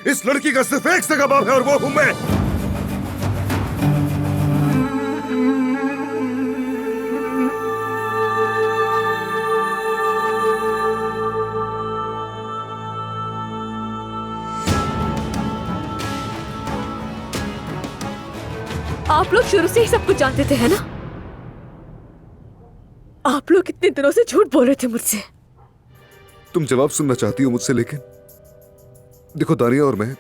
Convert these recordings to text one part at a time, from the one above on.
इस लड़की का सिर्फ एक सगा बाप है और वो हूं मैं। आप लोग शुरू से ही सब कुछ जानते थे, है ना? आप लोग इतने दिनों से झूठ बोल रहे थे मुझसे। तुम जवाब सुनना चाहती हो मुझसे, लेकिन देखो दानिया और मैं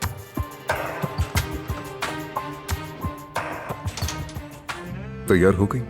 तैयार हो गई।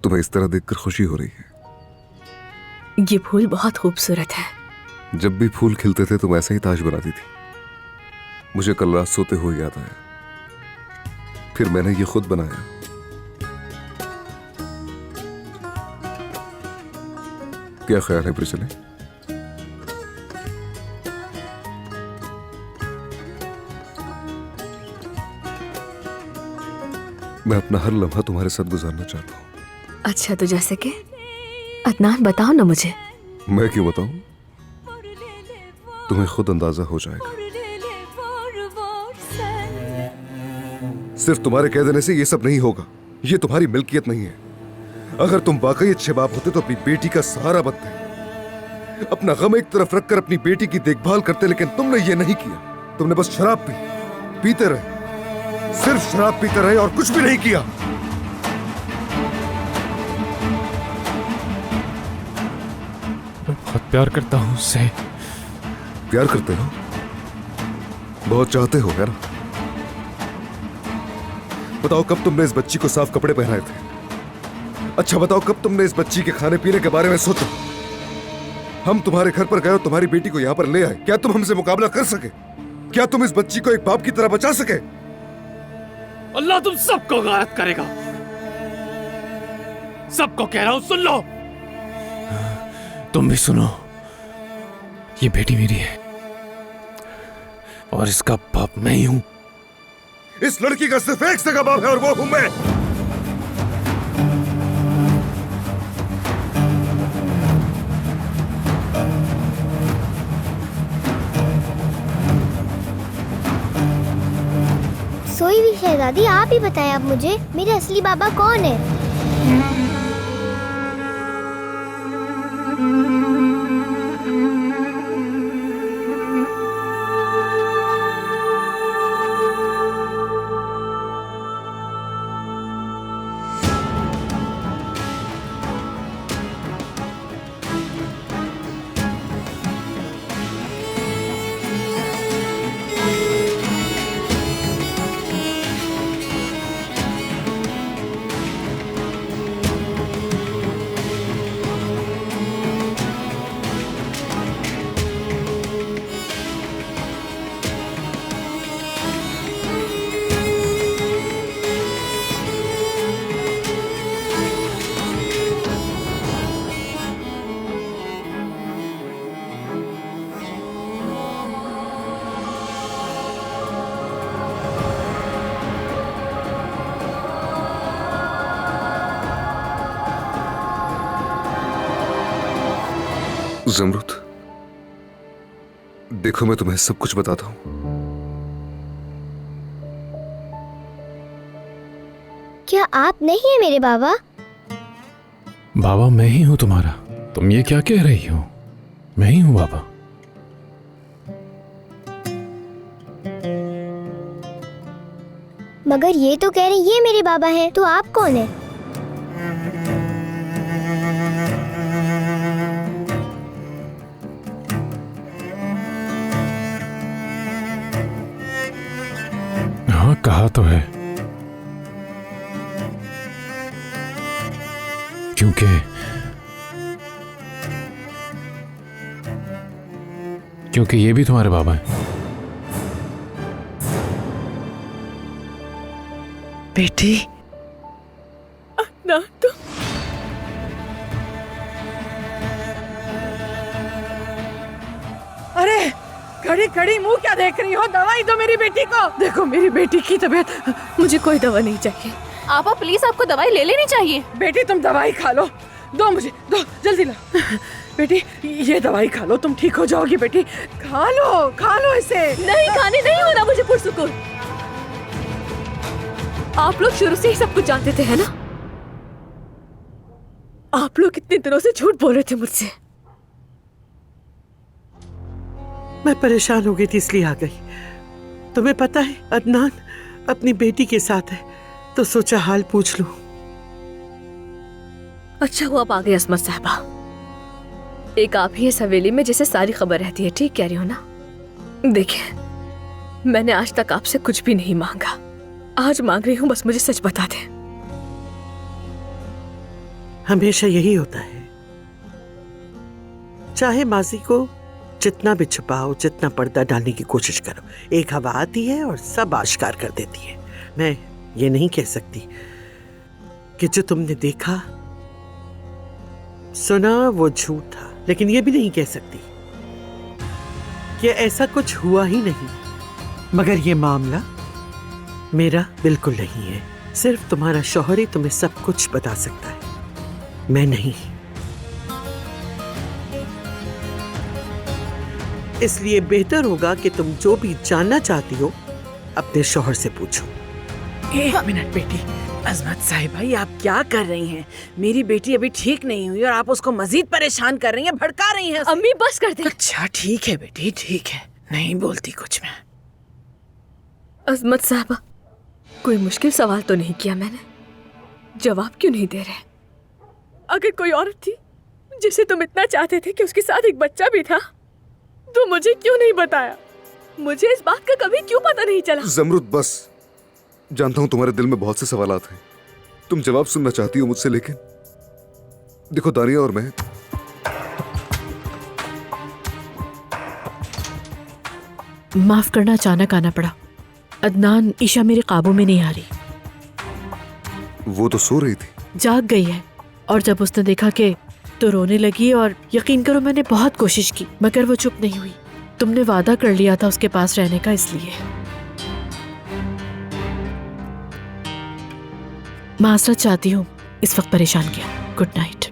तुम्हें इस तरह देखकर खुशी हो रही है? ये फूल बहुत खूबसूरत है। जब भी फूल खिलते थे तुम ऐसे ही ताज बनाती थी। मुझे कल रात सोते हुए याद आया, फिर मैंने ये खुद बनाया। क्या ख्याल है प्रिसले? मैं अपना हर लम्हा तुम्हारे साथ गुजारना चाहता हूँ। अच्छा, तो जैसे कि अदनान बताओ ना मुझे। मैं क्यों बताऊं? तुम्हें खुद अंदाजा हो जाएगा। सिर्फ तुम्हारे कह देने से ये सब नहीं होगा। ये तुम्हारी मिल्कियत नहीं है। अगर तुम वाकई अच्छे बाप होते तो अपनी बेटी का सहारा बनते, अपना गम एक तरफ रखकर अपनी बेटी की देखभाल करते, लेकिन तुमने ये नहीं किया। तुमने बस शराब पीते रहे, सिर्फ शराब पीते रहे और कुछ भी नहीं किया। बहुत प्यार करता हूं उससे। प्यार करते हो? बहुत चाहते हो, है ना? बताओ कब तुमने इस बच्ची को साफ कपड़े पहनाए थे? अच्छा बताओ कब तुमने इस बच्ची के खाने पीने के बारे में सोचा? हम तुम्हारे घर पर गए और तुम्हारी बेटी को यहां पर ले आए। क्या तुम हमसे मुकाबला कर सके? क्या तुम इस बच्ची को एक बाप की तरह बचा सके? अल्लाह तुम सबको गायब करेगा। सबको कह रहा हूं, सुन लो। तुम भी सुनो। ये बेटी मेरी है और इसका बाप मैं ही हूं। इस लड़की का सिर्फ एक सगा बाप है और वो हूं मैं। सोई भी शहजादी, आप ही बताएं अब मुझे, मेरे असली बाबा कौन है? ज़मरुद, देखो मैं तुम्हें सब कुछ बताता हूं। क्या आप नहीं है मेरे बाबा? बाबा मैं ही हूं तुम्हारा। तुम ये क्या कह रही हो? मैं ही हूं बाबा। मगर ये तो कह रहे ये मेरे बाबा हैं, तो आप कौन है? हाँ कहा तो है। क्योंकि ये भी तुम्हारे बाबा हैं। बेटी ना तो अरे खड़ी खड़ी मुंह क्या देख रही हो? दवाई दो मेरी बेटी को। देखो मेरी बेटी की तबीयत, मुझे कोई दवा नहीं चाहिए। आपा प्लीज, आपको दवाई ले लेनी चाहिए। बेटी तुम दवाई खा लो, दो मुझे, दो जल्दी ला। बेटी ये दवाई खा लो, तुम ठीक हो जाओगी बेटी। खा लो इसे। नहीं खाने नहीं होना मुझे पुरसुकून। आप लोग शुरू से ही सब कुछ जानते थे, है ना? आप लोग कितने दिनों से झूठ बोल रहे थे मुझसे। मैं परेशान हो गई थी इसलिए आ गई। तुम्हें पता है अदनान अपनी बेटी के साथ है, तो सोचा हाल पूछ लूं। अच्छा हुआ आप आ गए असमत साहबा। एक आप ही इस हवेली में जिसे सारी खबर रहती है, ठीक कह रही हो ना? देखिए, मैंने आज तक आपसे कुछ भी नहीं मांगा, आज मांग रही हूँ, बस मुझे सच बता दें। हमेशा यही होता है, चाहे माजी को जितना भी छुपाओ, जितना पर्दा डालने की कोशिश करो, एक हवा आती है और सब आश्कार कर देती है। मैं ये नहीं कह सकती कि जो तुमने देखा सुना वो झूठ था, लेकिन ये भी नहीं कह सकती कि ऐसा कुछ हुआ ही नहीं। मगर ये मामला मेरा बिल्कुल नहीं है। सिर्फ तुम्हारा शौहर ही तुम्हें सब कुछ बता सकता है, मैं नहीं। इसलिए बेहतर होगा कि तुम जो भी जानना चाहती हो अपने शौहर से पूछो। एक मिनट बेटी। अजमत साहिबा, ये आप क्या कर रही हैं? मेरी बेटी अभी ठीक नहीं हुई और आप उसको मजीद परेशान कर रही हैं, भड़का रही हैं। अम्मी बस कर दे। अच्छा ठीक है बेटी, ठीक है, नहीं बोलती कुछ मैं। अजमत साहबा, कोई मुश्किल सवाल तो नहीं किया मैंने, जवाब क्यों नहीं दे रहे? अगर कोई औरत थी जिसे तुम इतना चाहते थे कि उसके साथ एक बच्चा भी था, तो मुझे क्यों नहीं बताया? मुझे इस बात का कभी क्यों पता नहीं चला? जमरुद बस, जानता हूं तुम्हारे दिल में बहुत से सवालात हैं, तुम जवाब सुनना चाहती हो मुझसे, लेकिन देखो दानिया और मैं, माफ करना, अचानक आना पड़ा। अदनान, ईशा मेरे काबू में नहीं आ रही। वो तो सो रही थी। जाग गई है, और जब उसने देखा कि तो रोने लगी, और यकीन करो मैंने बहुत कोशिश की मगर वो चुप नहीं हुई। तुमने वादा कर लिया था उसके पास रहने का, इसलिए। माजरत चाहती हूँ इस वक्त परेशान किया। Good night.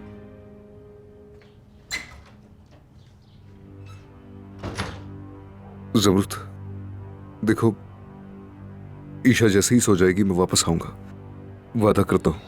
जमरुद देखो, ईशा जैसे ही सो जाएगी मैं वापस आऊंगा, वादा करता हूं।